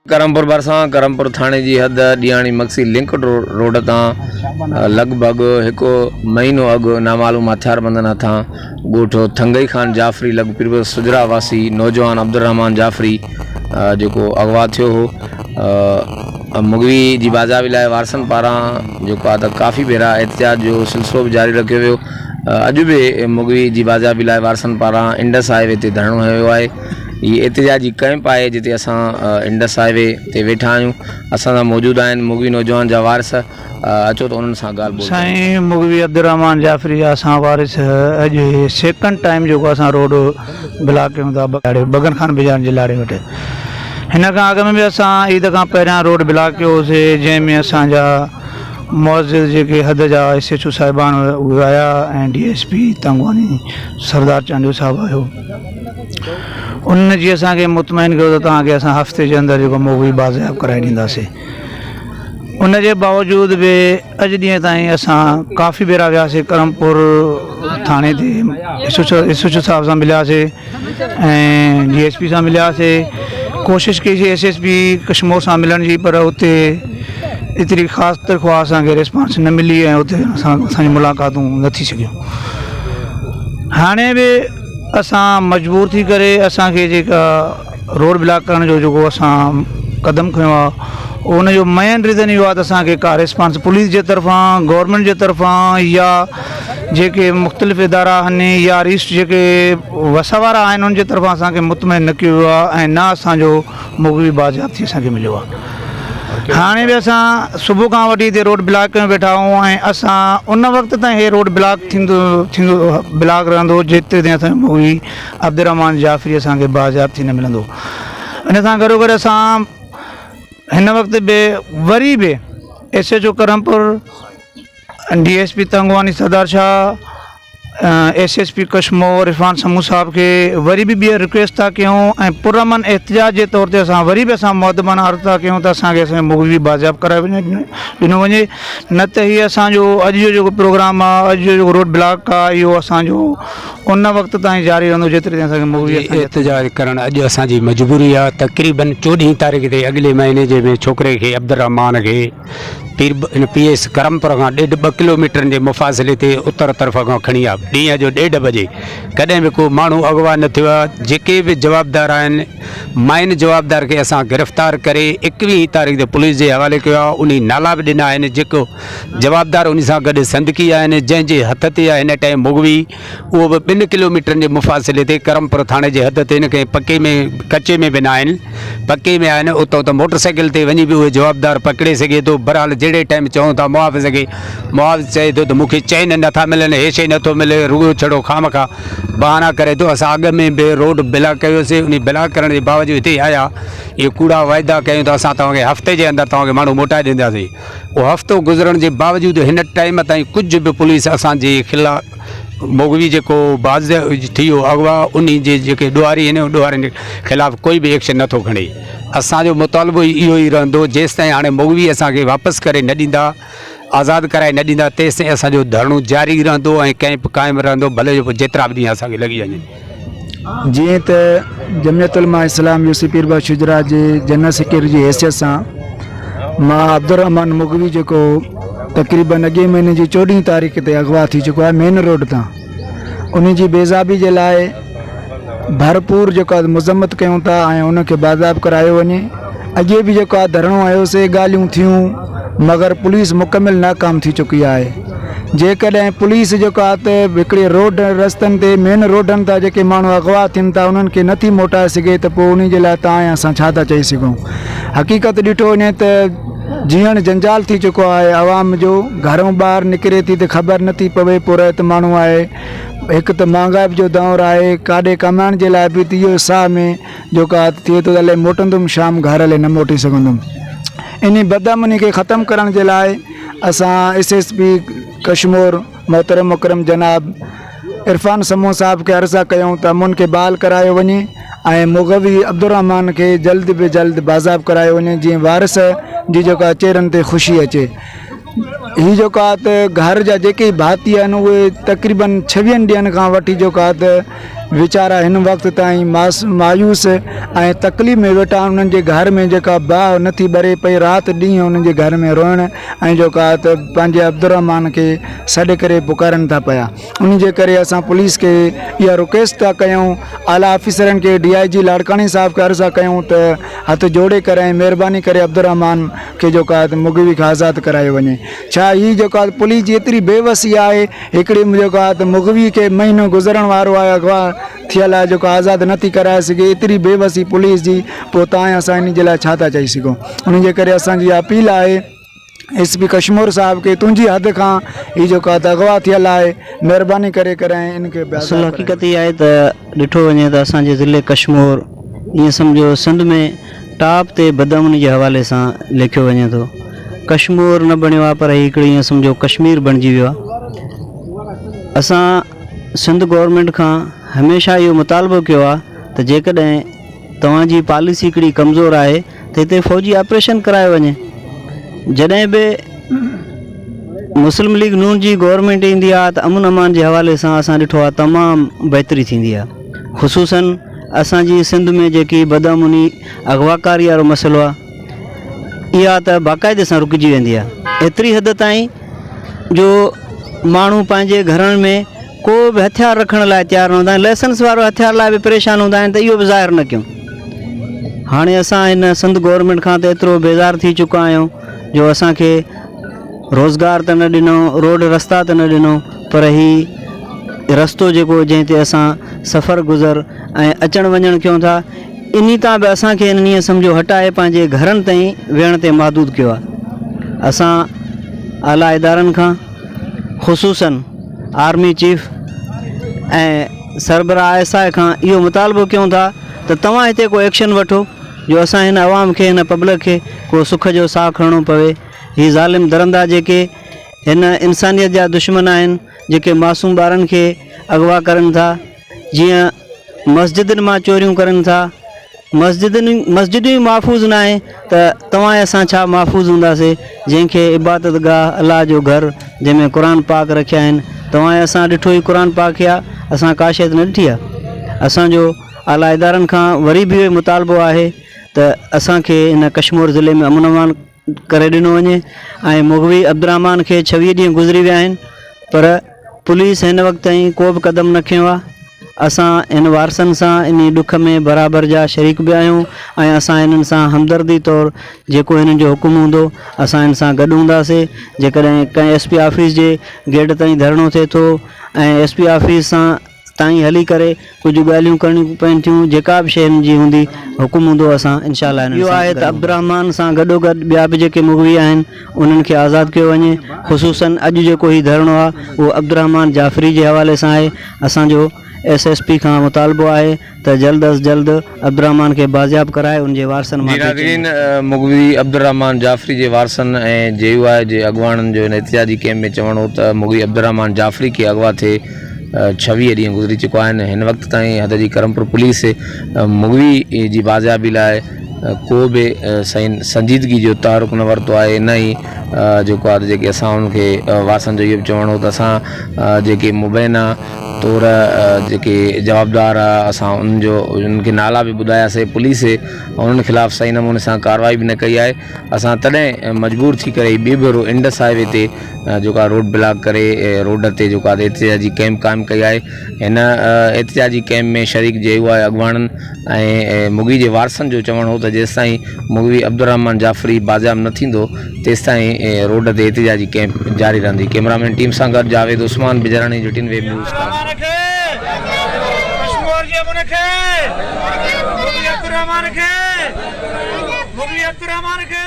करमपुर भरसां करमपुर थाने जी हद ॾियाणी Maksi link road तां लगभग एक महीनो अॻु नामालूम हथियारबंदनि हथां ॻोठो थंगई खान जाफ़री लॻभॻि सुजरा वासी नौजवान अब्दुर्रहमान जाफ़री जेको अगवा थियो हो मुगवी जी बाज़ाबी लाइ वारसनि पारां जेको आहे त काफ़ी भेरा एहतिजाज जो सिलसिलो बि जारी रखियो वियो। अॼु बि मुगवी जी बाज़ाबी लाइ वारसनि पारां इंडस हाईवे ते धरणो हयो आहे। ये एहतिजाजी कैंप है जिते असां इंडस हाईवे ते वेठा आहियूं। असां सां मौजूद आहिनि मुगवी नौजवान जा वारिस। अचो त उन्हनि सां ॻाल्हि ॿोल। साईं मुगवी अब्दुर्रहमान जाफ़री असां वारिस अॼु सेकंड टाइम जेको असां रोड ब्लॉक कयूं था बगन खान बाज़ार जे लाड़े वटि। हिन खां अॻु में बि असां ईद खां पहिरियां रोड ब्लॉक कयोसीं, जंहिंमें असांजा मौज़िज़ जेके हद जा SHO साहिबान उहे आया ऐं DSP तंगवानी सरदार चांडियो साहिबु आयो। उन जी असांखे मुतमइन कयो त तव्हांखे असां हफ़्ते जे अंदरि जेको मुगवी बाज़ाब कराए ॾींदासीं। उन जे बावजूद बि अॼु ॾींहं ताईं असां काफ़ी भेरा वियासीं करमपुर थाणे ते SHO साहिब सां मिलियासीं ऐं DSP सां मिलियासीं। कोशिशि कईसीं SSP कश्मीर सां मिलण जी, पर उते एतिरी ख़ासि तरफ़ा असांखे रिस्पॉन्स न मिली ऐं उते असांजी मुलाक़ातूं न थी सघियूं। हाणे बि असां मजबूर थी करे असांखे जेका रोड ब्लॉक करण जो जेको असां क़दम खयो आहे उन जो मेन रीज़न इहो आहे त असांखे का रिस्पॉन्स पुलिस जे तरफ़ां गवर्नमेंट जे तरफ़ां या जेके मुख़्तलिफ़ इदारा आहिनि या रिस्ट जेके वसवारा आहिनि उन जे तरफ़ां असांखे मुतमइन न कयो वियो आहे ऐं न असांजो मुगवी बाज़ाब्ती असांखे मिलियो आहे। हाणे बि असां सुबुह खां वठी हिते रोड ब्लॉक में वेठा आहियूं ऐं असां उन वक़्त ताईं हे रोड ब्लॉक थींदो ब्लॉक रहंदो जेतिरे ताईं असांजो मुगवी अब्दुर्रहमान जाफ़री असांखे बाज़ाब्ती न मिलंदो। इन सां गॾो गॾु असां हिन वक़्त बि वरी बि SHO करमपुर, DSP तंगवानी सरदार शाह, SSP कश्मीर इरफान समू साहब के वरी भी ॿीहर रिक्वेस्ट था कयूं ऐं पुरअमन एहतिजाज जे तौर ते असां वरी बि असां मुअद्दबाना अर्ज़ था कयूं त असांखे असांजो मुगवी बाज़ाब कराए ॾिनो वञे, न त हीअ असांजो अॼु जो जेको प्रोग्राम आहे, अॼु जो जेको रोड ब्लॉक आहे, इहो असांजो उन वक़्त ताईं जारी रहंदो जेतिरे ताईं असांखे मुगवी एहतिजाज करणु अॼु असांजी मजबूरी आहे। तक़रीबन 14 तारीख़ ते अॻिले महीने जे में छोकिरे खे अब्दुर्रहमान खे PS करमपुर खां 1.5 किलोमीटर जे मुफ़ासिले ते उत्तर तरफ़ खां खणी आहे ॾींहं जो 1:30 बजे। कॾहिं बि को माण्हू अगवा न थियो आहे। जेके बि जवाबदार आहिनि माइन जवाबदार खे असां गिरफ़्तार करे 21 तारीख़ ते पुलिस जे हवाले कयो आहे। उन नाला बि ॾिना आहिनि। जेको जवाबदार उन सां गॾु संदकी आहिनि, जंहिंजे हथ ते आहे हिन टाइम मुगवी, उहो बि 2 किलोमीटर जे मुफ़ासिले ते करमपुर थाणे जे हद ते हिनखे पके में कचे में बि न आहिनि, पके में आहिनि। उतां त मोटरसाइकिल ते वञी बि उहे जवाबदार पकिड़े सघे थो। बहरहाल जहिड़े टाइम चऊं था मुआविज़ खे, मुआविज़ चए थो त मूंखे चैन नथा मिलनि, हे शइ नथो मिले, रुॻो छड़ो खामखा बहाना करे थो। असां अॻ में बि रोड ब्लॉक कयोसीं, उन ब्लॉक करण जे बावजूद हिते आया, इहे कूड़ा वाइदा कयूं त असां तव्हांखे हफ़्ते जे अंदरि तव्हांखे माण्हू मोटाए ॾींदासीं। उहो हफ़्तो गुज़रण जे बावजूद हिन टाइम ताईं कुझु बि पुलिस असांजे ख़िलाफ़ु मुगवी जेको बाज़ थी वियो अगवा, उन जे जेके ॾुआरी आहिनि उन ॾुआरियुनि जे ख़िलाफ़ु कोई बि एक्शन नथो खणे। असांजो मुतालबो इहो ई रहंदो जेसिताईं हाणे मुगवी असांखे वापसि करे न ॾींदा, आज़ादु कराए न ॾींदा, तेसिताईं असांजो धरणो जारी रहंदो ऐं कैंप क़ाइमु रहंदो, भले जेतिरा बि ॾींहं असांखे लॻी वञनि। जीअं त जमियत उलमा इस्लाम यूसी पीरबा शुजरा जे जनरल सेक्रेटरी जी हैसियत सां मां अब्दुर्रहमान मुगवी जेको तक़रीबन अॻे महीने जी 14 तारीख़ ते अगवा थी चुको आहे मेन रोड तां, उन जी बेज़ाबी जे लाइ भरपूर जेको आहे मज़म्मत कयूं था ऐं उनखे बाज़ाब करायो वञे। अॻे बि जेको आहे धरणो आयोसीं, ॻाल्हियूं थियूं, मगर पुलिस मुकमिल नाकाम थी चुकी आहे। जेकॾहिं पुलिस जेको आहे त हिकिड़े रोड रस्तनि ते मेन रोडनि तां जेके माण्हू अगवा थियनि था उन्हनि खे नथी मोटाए सघे त पोइ उन जे लाइ तव्हां ऐं असां छा था चई सघूं। हक़ीक़त ॾिठो वञे त जीअण जंजाल थी चुको आहे आवाम जो। घरों ॿाहिरि निकिरे थी त ख़बर नथी पवे, पुरत माण्हू आहे, हिकु त महांगाई जो दौरु आहे, काॾे कमाइण जे लाइ बि त इहो साह में जेको आहे थिए थो हले मोटंदुमि शाम घर हले न मोटी सघंदुमि। इन बदअमनी खे ख़तमु करण जे लाइ असां SSP कश्मीर मोहतरम मुकरम जनाब इरफान समू साहब खे अर्ज़ा कयूं त अमुन खे बहाल करायो वञे ऐं मुगवी अब्दुर्रहमान खे जल्द बि जल्द बाज़ाब करायो वञे, जीअं वारिस जी जेको आहे चेहरनि ते ख़ुशी अचे। हीअ जेको आहे त घर जा जेके भाती आहिनि उहे तक़रीबन 26 ॾींहंनि खां वठी जेको आहे त वीचारा हिन वक़्त ताईं मायूस ऐं तकलीफ़ में वेठा आहिनि। उन्हनि जे घर में जेका बाहि नथी ॿरे पई, राति ॾींहुं उन्हनि जे घर में रोइण ऐं जेका त पंहिंजे अब्दुर्रहमान खे सॾु करे पुकारनि था पिया। उन जे करे असां पुलिस खे इहा रिक्वेस्ट था कयूं, आला ऑफिसरनि खे, DIG लाड़काणी साहब खे अर्ज़ु कयूं त हथ जोड़े करे महिरबानी करे अब्दुर्रहमान खे जेका मुगवी खे आज़ादु करायो वञे। छा हीअ जेका पुलिस जी एतिरी बेवसी आहे, हिकिड़ी जेका त मुगवी खे महीनो गुज़रण वारो आहे, अगवा थियल आहे, जेको आज़ादु नथी कराए सघे, एतिरी बेवसी पुलिस जी, पोइ तव्हां असां इन जे लाइ छा था चई सघूं। उन जे करे असांजी अपील आहे SP कश्मीर साहब के तुंहिंजी हद खां हीअ जेका त अगवा थियल आहे, महिरबानी करे इनखे असल हक़ीक़त इहा आहे त ॾिठो वञे त असांजे ज़िले कश्मीर ईअं सम्झो सिंध में टॉप ते बदअमनी जे हवाले सां लिखियो वञे थो। कश्मीर न बणियो आहे पर हिकिड़ी ईअं सम्झो कश्मीर बणिजी वियो आहे। असां सिंध गवर्नमेंट खां हमेशह इहो मुतालबो कयो आहे त जेकॾहिं तव्हांजी पॉलिसी हिकिड़ी कमज़ोर आहे त हिते फ़ौजी ऑपरेशन करायो वञे। जॾहिं बि मुस्लिम लीग नून जी गवर्नमेंट ईंदी आहे त अमन अमान जे हवाले सां असां ॾिठो आहे तमामु बहितरी थींदी आहे। ख़ुशूसन असांजी सिंध में जेकी बदअमनी अगवाकारी वारो मसइलो आहे, इहा त बाक़ाइदे सां रुकिजी वेंदी आहे। एतिरी हद ताईं जो माण्हू पंहिंजे घरनि में को बि हथियार रखण लाइ तयारु न हूंदा आहिनि, लाइसेंस वारो हथियार लाइ बि परेशान हूंदा आहिनि, त इहो बि ज़ाहिर न कयूं। हाणे असां हिन सिंध गवर्नमेंट खां त एतिरो बेज़ार थी चुका आहियूं जो असांखे रोज़गार त न ॾिनो, रोड रस्ता त न ॾिनो, पर ही रस्तो जेको जंहिं ते असां सफ़र गुज़र ऐं अचण वञण कयूं था, इन तां बि असांखे इन ईअं सम्झो हटाए पंहिंजे घरनि ताईं वेहण ते महदूद कयो आहे। असां आला इदारनि खां ख़ुशूसन आर्मी चीफ ऐं सरबराह SI खां इहो मुतालबो कयूं था त तव्हां हिते को एक्शन वठो जो असां हिन अवाम खे, हिन पब्लिक खे को सुख जो साह खणणो पवे। ही ज़ालिम दरंदा जेके हिन इंसानियत जा दुश्मन आहिनि, जेके मासूम ॿारनि खे अगवा करनि था, जीअं मस्जिदनि मां चोरियूं करनि था, मस्जिदूं ई महफ़ूज़ न आहे त तव्हां असां छा महफ़ूज़ हूंदासीं, जंहिंखे इबादत गाह अलाह जो घर जंहिंमें क़ुर पाक रखिया आहिनि। तव्हां असां ॾिठो ई क़ुर पाक आहे, असां का शइ न ॾिठी आहे। असांजो आला इदारनि खां वरी बि मुतालबो आहे त असांखे हिन कश्मीर ज़िले में अमन अमान करे ॾिनो वञे। ऐं मुगवी अब्दुर्रहमान खे 26 ॾींहं गुज़री विया आहिनि, पर पुलिस हिन वक़्त ताईं को बि क़दम न खयो आहे। असां हिन वारसनि सां इन ॾुख में बराबरि जा शरीक बि आहियूं ऐं असां हिननि सां हमदर्दी तौरु जेको हिननि जो हुकुम हूंदो असां हिन सां गॾु हूंदासीं। जेकॾहिं कंहिं SP ऑफिस जे गेट ताईं धरणो थिए थो ऐं SP ऑफिस सां ताईं हली करे कुझु ॻाल्हियूं करणियूं पवनि थियूं, जेका बि शइ हिन जी हूंदी हुकुम हूंदो, असां इनशाअल्लाह इहो आहे त अब्दुर्रहमान सां गॾोगॾु ॿिया बि जेके मुगवी आहिनि उन्हनि खे आज़ादु कयो वञे। ख़ुशूसन अॼु जेको ही धरणो आहे उहो अब्दुर्रहमान जाफ़री जे हवाले सां आहे। असांजो SSP खां मुतालबो आहे त जल्द अज़ जल्द अब्दुर्रहमान खे बाज़ियाब कराए उनजे वारसनि मां मुगवी अब्दुर्रहमान जाफ़री जे वारसनि ऐं JUI जे अॻुवाणनि जो हिन एहतिजाजी कैम्प में चवणो त मुगवी अब्दुर्रहमान जाफ़री खे अगवा थिए 26 ॾींहं गुज़री चुका आहिनि। हिन वक़्त ताईं हद जी करमपुर पुलिस मुगवी जी बाज़ियाबी लाइ को बि संजीदगी जो तारुक न वरितो आहे। न ई जेको आहे जेके असां उनखे वारसनि जो इहो बि चवणो त असां जेके मुबैना तौर जेके जवाबदार आहे असां उनखे नाला बि ॿुधायासीं पुलिस, उन्हनि ख़िलाफ़ु सही नमूने सां कार्रवाई बि न कई आहे। असां तॾहिं मजबूर थी करे ॿिए भेरो इंडस हाईवे ते जेका रोड ब्लॉक करे रोड ते जेका एहतिजाजी कैम्प क़ाइमु कई आहे। हिन एहतिजाजी कैम्प में शरीक JUI अॻुवाणनि ऐं मुगवी जे वारसनि जो चवणो हो त जेसिताईं मुगवी अब्दुर्रहमान जाफ़री बाज़ियाब न थींदो तेसिताईं रोड ते एहतिजाजी कैम्प जारी रहंदी। कैमरामैन टीम सां गॾु जावेद उस्मान बिजरानी जो टिन वेब न्यूज़। मुगवी अब्दुर्रहमान खे